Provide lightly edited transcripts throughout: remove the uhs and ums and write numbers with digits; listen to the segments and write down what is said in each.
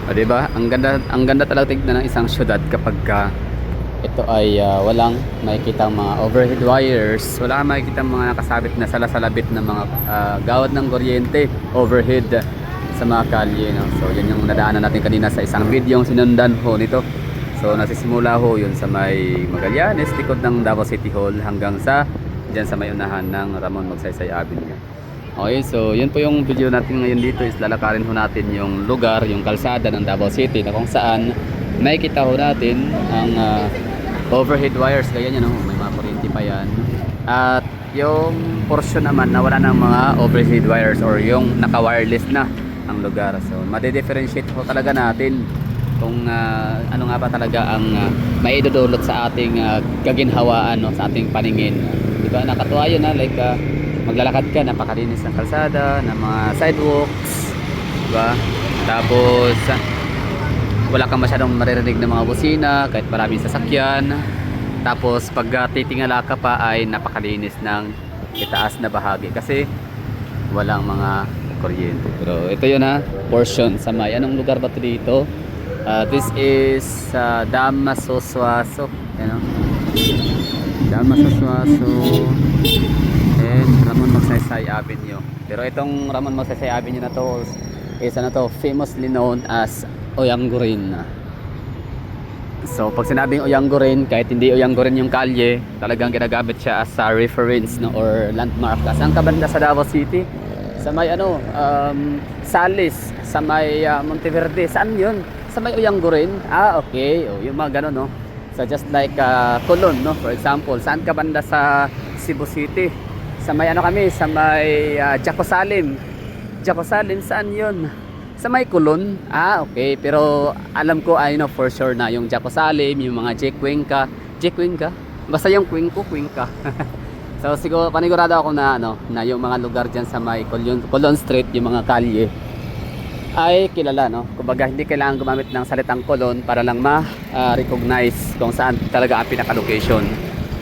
O, diba? Ang ganda talaga tignan ng isang syudad kapag ito ay walang makikita mga overhead wires, wala kang makikita mga nakasabit na salasalabit na mga gawad ng kuryente overhead sa mga kalye, no? So yan yung nadaanan natin kanina sa isang video yung sinundan ho nito. So nasisimula ho yun sa may Magallanes, likod ng Davao City Hall hanggang sa dyan sa may unahan ng Ramon Magsaysay Avenue. Okay, so yun po yung video natin ngayon dito, is lalakarin ho natin yung lugar, yung kalsada ng Davao City na kung saan makikita ho natin ang overhead wires, ganyan yan, may mga kuryente pa yan. At yung portion naman na wala ng mga overhead wires or yung naka-wireless na ang lugar. So madi-differentiate ho talaga natin kung ano nga ba talaga ang maidudulot sa ating kaginhawaan, no, sa ating paningin. Diba, nakatuwa yun, like maglalakad ka, napakalinis ng kalsada, ng mga sidewalks, diba? Tapos wala kang masyadong maririnig ng mga busina kahit maraming sasakyan. Tapos pag titingala ka pa ay napakalinis ng itaas na bahagi kasi walang mga kuryente. Pero ito yun, portion sa may anong lugar ba ito dito? This is Damasuswaso, ano? Damasuswaso and Ramon Magsaysay Avenue. Pero itong Ramon Magsaysay Avenue na to is ano to, famously known as Oyanggurin. So pag sinabing Oyanggurin, kahit hindi Oyanggurin yung kalye, talagang ginagamit siya as a reference, no, or landmark. Saan ka banda sa Davao City? Sa may ano, Salis, sa may Monteverde. Saan yun? Sa may Oyanggurin. Okay. O, yung mga ganun, no. So just like Colon, no, for example. Saan ka banda sa Cebu City? Sa may ano kami, sa may Jacosalim. Jacosalim, saan yun? Sa may Colon. Okay. Pero alam ko, I know for sure na yung Jacosalim, yung mga Jequenca. Basta yung Cuenca. So siguro panigurado ako na ano, na yung mga lugar diyan sa may Colon Street, yung mga kalye ay kilala, no. Kumbaga hindi kailangan gumamit ng salitang Colon para lang ma-recognize kung saan talaga ang pinaka-location.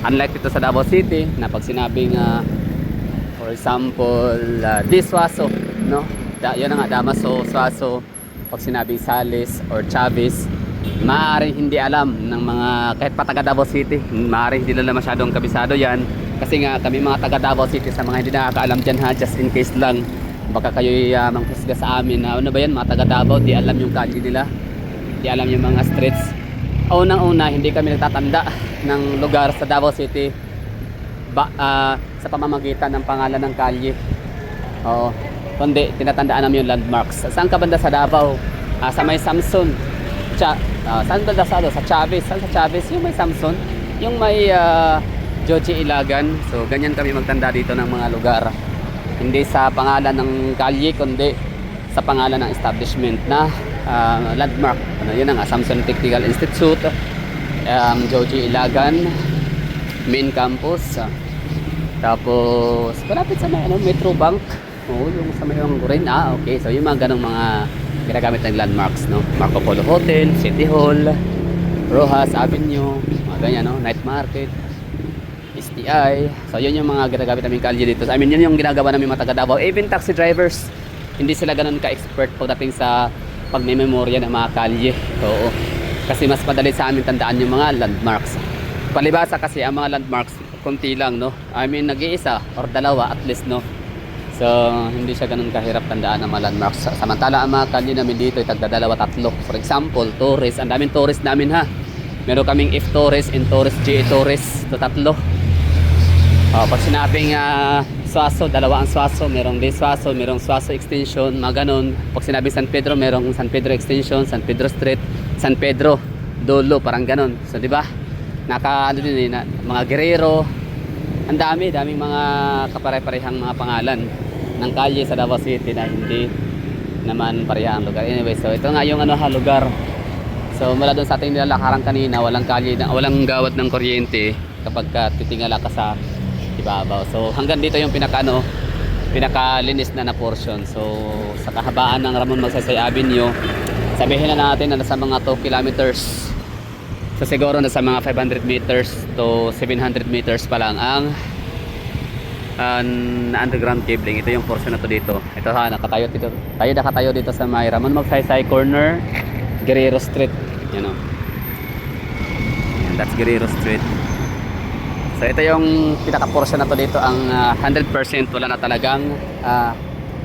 Unlike dito sa Davao City na pag sinabing for example Diswaso, no. Yun na nga, Damaso, Suaso. Pag sinabing Salis or Chavez, maaaring hindi alam ng mga kahit pa taga Davao City, maaaring hindi nila masyadong kabisado yan. Kasi nga kami mga taga Davao City, sa mga hindi nakakaalam dyan, just in case lang baka kayo'y mangkusga sa amin na ano ba yan, mga taga Davao, di alam yung kalye nila, di alam yung mga streets. Unang-una, hindi kami nagtatanda ng lugar sa Davao City sa pamamagitan ng pangalan ng kalye. Oo, kundi tinatandaan namin yung landmarks. Saan ka banda sa Davao? Sa may Samson. Saan banda sa Chavez? Saan sa Chavez? Yung may Samson, yung may Joji Ilagan. So ganyan kami magtanda dito ng mga lugar. Hindi sa pangalan ng kalye, kundi sa pangalan ng establishment na landmark. Yun ang Samson Technical Institute, Joji Ilagan main campus. Tapos malapit sa may Metro Bank. Yung sa may Oyanggurin. Okay. So yung mga ganong mga ginagamit ng landmarks, no. Marco Polo Hotel, City Hall, Rojas Avenue, mga ganyan, no. Night Market, STI. So yun yung mga ginagamit namin kalye dito. I mean, yun yung ginagawa namin mga taga Davao. Even taxi drivers, hindi sila ganun ka-expert pagdating sa pagmememorya ng mga kalye. So, kasi mas madali sa amin tandaan yung mga landmarks. Palibasa kasi ang mga landmarks konti lang, no. I mean, nag-iisa or dalawa at least, no. So hindi siya ganun kahirap tandaan ang mga landmarks. Samantala ang mga kalye namin dito ay tagdadalawa, tatlo. For example, Torres. Ang daming Torres namin, ha. Meron kaming F Torres, N Torres, J Torres. Ito tatlo. Pag sinabing Suaso, dalawa ang Suaso. Merong din Suaso, merong Suaso Extension, mga ganun. Pag sinabing San Pedro, merong San Pedro Extension, San Pedro Street, San Pedro Dolo, parang ganun. So di ba? Ano din mga Guerrero. Ang daming mga kapare-parehang mga pangalan ng kalye sa Davao City na hindi naman parehang lugar. Anyway, so ito nga yung lugar. So mula doon sa ating nilalakaran kanina, walang kalye, walang gawad ng kuryente kapag titingala ka sa ibabaw. So hanggang dito yung pinakalinis na portion. So sa kahabaan ng Ramon Magsaysay Avenue, sabihin na natin na nasa mga 2 kilometers. So siguro nasa mga 500 meters to 700 meters pa lang ang underground cabling. Ito yung portion na to dito. Ito nakatayo dito. Nakatayo dito sa may Ramon Magsaysay corner Guerrero Street, you know. Yan, that's Guerrero Street. So ito yung pinaka-portion na to dito, ang 100% wala na talagang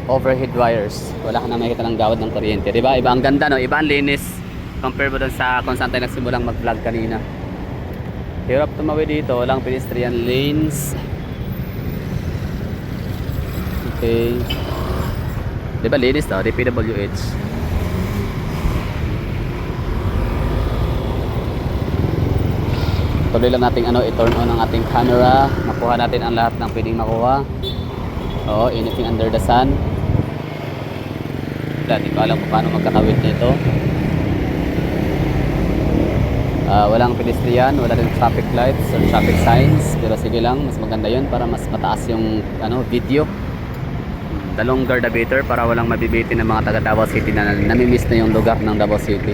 overhead wires. Wala ka na makikita ng gawad ng kuryente. Diba? Iba ang ganda, no? Iba ang linis. Compare mo dun sa kung saan tayo nagsimulang mag-vlog kanina. Hirap tumawid dito. Walang pedestrian lanes. Okay. Diba linis to? DPWH. Tuloy lang natin i-turn on ang ating camera. Makuha natin ang lahat ng pwedeng makuha. Oo, anything under the sun. Hindi ko alam kung paano magkatawid nito. Walang pedestrian, wala rin traffic lights or traffic signs. Pero sige lang, mas maganda yun para mas mataas yung video. The longer the better, para walang mabibitin ng mga taga Davao City na namimiss na yung lugar ng Davao City.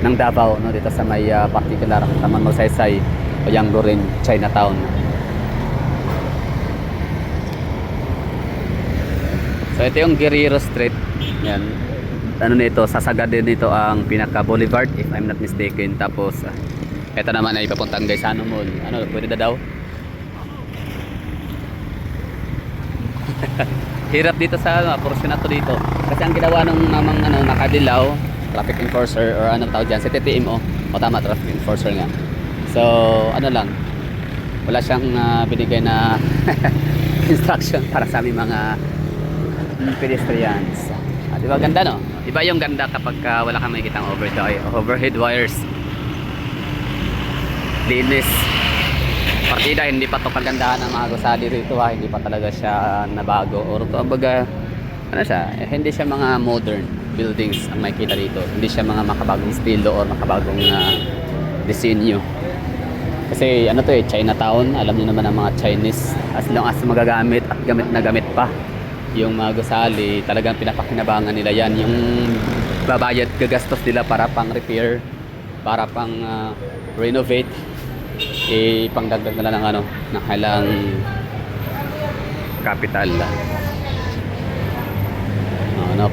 Ng Davao, no? Dito sa may particular Taman Magsaysay o Yanggo rin, Chinatown. So ito yung Guerrero Street. Yan. Ano nito, sasagad din nito ang pinaka boulevard if I'm not mistaken. Tapos ito naman ay papuntang Gaisano Mall. Ano, pwede na daw? Hirap dito sa portion na to dito. Kasi ang ginawa ng mamang nakadilaw, traffic enforcer or ano tawag dyan, si TTMO. O tama, traffic enforcer nga. So ano lang, wala siyang binigay na instruction para sa aming mga pedestrians. Diba ganda, no? Iba yung ganda kapag wala kang makikita ang overhead wires. Linis. Partida, hindi pa to kagandahan ng mga gusali rito, ha. Hindi pa talaga siya nabago. Or kumbaga, ano siya, hindi siya mga modern buildings ang makikita dito. Hindi siya mga makabagong estilo or makabagong disenyo. Kasi ano to Chinatown. Alam niyo naman ang mga Chinese, as long as magagamit at gamit na gamit pa yung mga gusali, talagang pinapakinabangan nila yan. Yung babayad, gagastos nila para pang repair, para pang renovate, pangdagdag nila ng ng halang capital.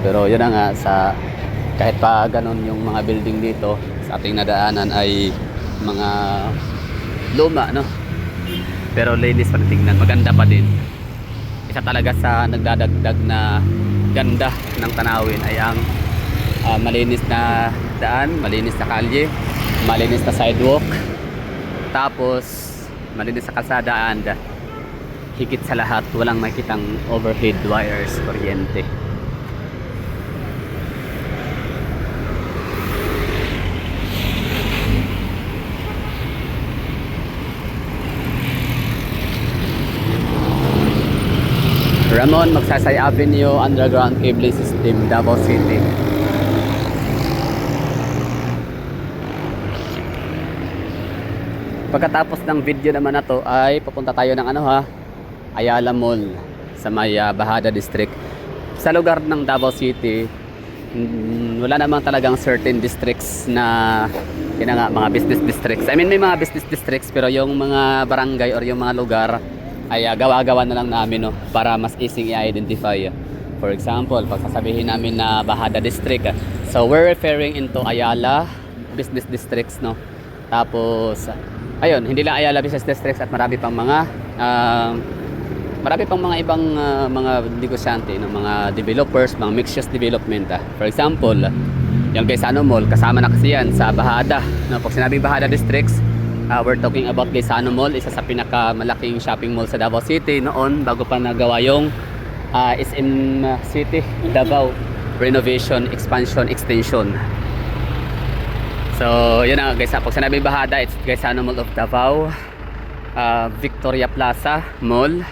Pero yun na nga, kahit pa ganun yung mga building dito sa ating nadaanan ay mga luma, no? Pero linis pag tingnan, maganda pa din. Isa talaga sa nagdadagdag na ganda ng tanawin ay ang malinis na daan, malinis na kalye, malinis na sidewalk, tapos malinis sa kalsada, and higit sa lahat walang makitang overhead wires, kuryente. Ramon Magsaysay Avenue Underground Cabling System, Davao City. Pagkatapos ng video naman na to ay papunta tayo ng Ayala Mall sa may Bahada District. Sa lugar ng Davao City, wala namang talagang certain districts na mga business districts. I mean, may mga business districts, pero yung mga barangay or yung mga lugar ay gawa-gawa na lang namin, no, para mas easy i-identify. For example, pag sasabihin namin na Bahada District, so we're referring into Ayala Business Districts, no. Tapos ayun, hindi lang Ayala Business Districts, at marami pang mga ibang mga negosyante, no, mga developers, mga mixed-use development. For example, yung Gaisano Mall, kasama na kasi yan sa Bahada, no. Pag sinabing Bahada Districts, we're talking about Gaisano Mall, isa sa pinakamalaking shopping mall sa Davao City noon bago pa nagawa yung SM City Davao renovation, expansion, extension. So yun na guys, pag sinabing Bahada, it's Gaisano Mall of Davao, Victoria Plaza Mall.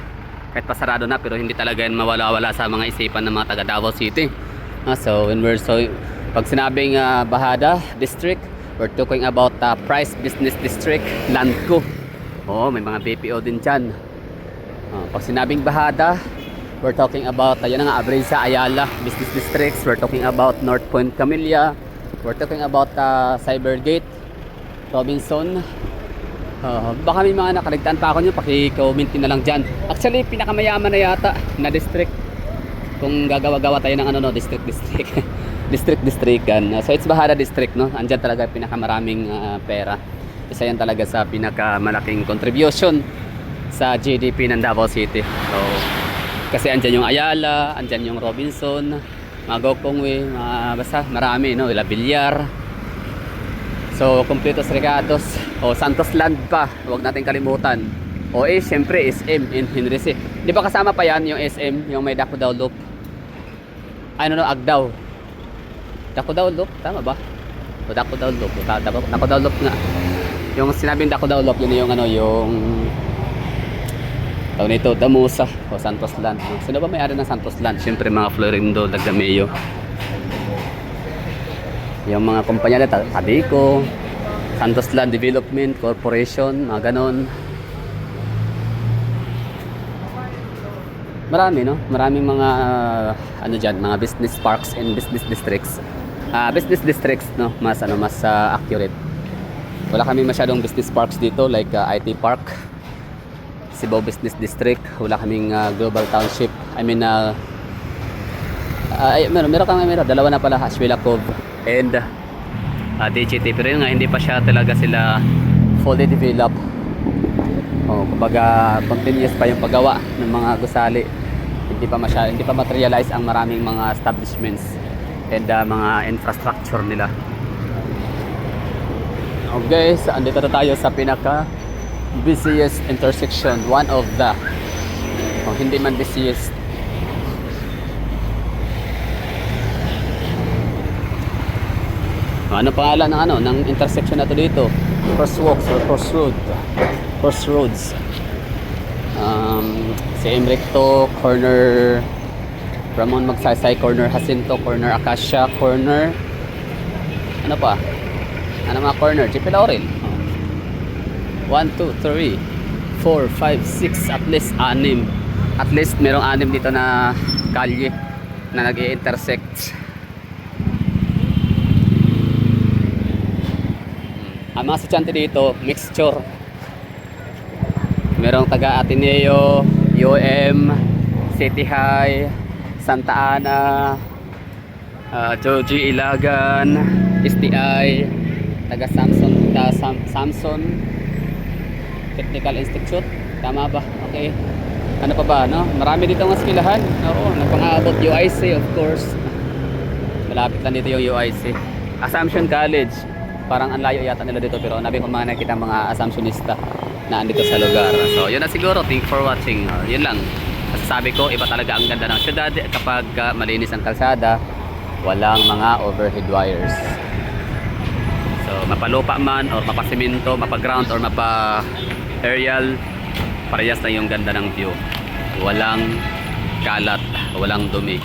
Kahit pasarado na, pero hindi talaga yan mawala-wala sa mga isipan ng mga taga Davao City. So pag sinabing Bahada District, we're talking about Price Business District, Landco. May mga BPO din dyan. Pag sinabing Bahada, we're talking about yan nga, Abreza, Ayala Business Districts. We're talking about North Point, Camellia. We're talking about Cybergate, Robinson. Baka may mga nakaligtaan pa ako nyo, paki-comment na lang dyan. Actually, pinakamayaman na yata na district kung gagawa-gawa tayo ng district. district-districtan. So it's Bahara District, no? Andyan talaga pinakamaraming pera. Isa yan talaga sa pinakamalaking contribution sa GDP ng Davao City. So kasi andyan yung Ayala, andyan yung Robinson, mga Gokongwei, mga basta marami, no? La Villar. So Completos Regatos, o Santos Land pa, huwag natin kalimutan. O syempre SM in Henry C. Di ba kasama pa yan yung SM, yung may Dakudaw Loop? Ano no, Agdaw. Dakudaw Loop, tama ba? O Dakudaw Loop, Dakudaw Loop nga. Yung sinabing Dakudaw Loop, yun yung ano, yung tawag nito, Damusa o Santos Land. Sino ba may-ari ng Santos Land? Syempre mga Florindo, Dagameo. Yung mga kumpanya nito, Tabico, Santos Land Development Corporation, mga ganon. Marami, no? Maraming mga ano diyan, mga business parks and business districts. Business districts, no? Mas accurate. Wala kami masyadong business parks dito like IT Park, Cebu Business District. Wala kaming Global Township. I mean meron dalawa na pala, Ashwila Cove and DGT, pero yun nga hindi pa siya talaga sila fully developed. Kumbaga continuous pa yung paggawa ng mga gusali. Hindi pa materialize ang maraming mga establishments and mga infrastructure nila. Okay, so andito na tayo sa pinaka busiest intersection, one of the hindi man busiest. Ano pangalan ng intersection na to dito? Crosswalks or Crossroads. CM Recto, corner Ramon Magsaysay, corner Jacinto, corner Acacia, corner ano pa? Ano mga corner? JP Laurel. 1, 2, 3, 4, 5, 6, at least 6. At least merong 6 dito na kalye na nag-i-intersect. Ang mga estudyante dito, mixture. Merong taga Ateneo, UM, City High, Santa Ana, Joji Ilagan, STI, taga Samson Technical Institute. Tama ba? Okay. Ano pa ba, no? Marami dito ng eskwelahan. Oo, nagpang-aabot UIC, of course. Malapit lang dito yung UIC. Assumption College. Parang ang layo yata nila dito, pero nabi ko mga nakita mga Assumptionista na andito sa lugar. So, yun na siguro. Thank you for watching. Yun lang. Masasabi ko, iba talaga ang ganda ng syudad kapag malinis ang kalsada, walang mga overhead wires. So, mapalupa man, or mapasimento, mapaground, or mapa-aerial, parehas na yung ganda ng view. Walang kalat, walang dumi.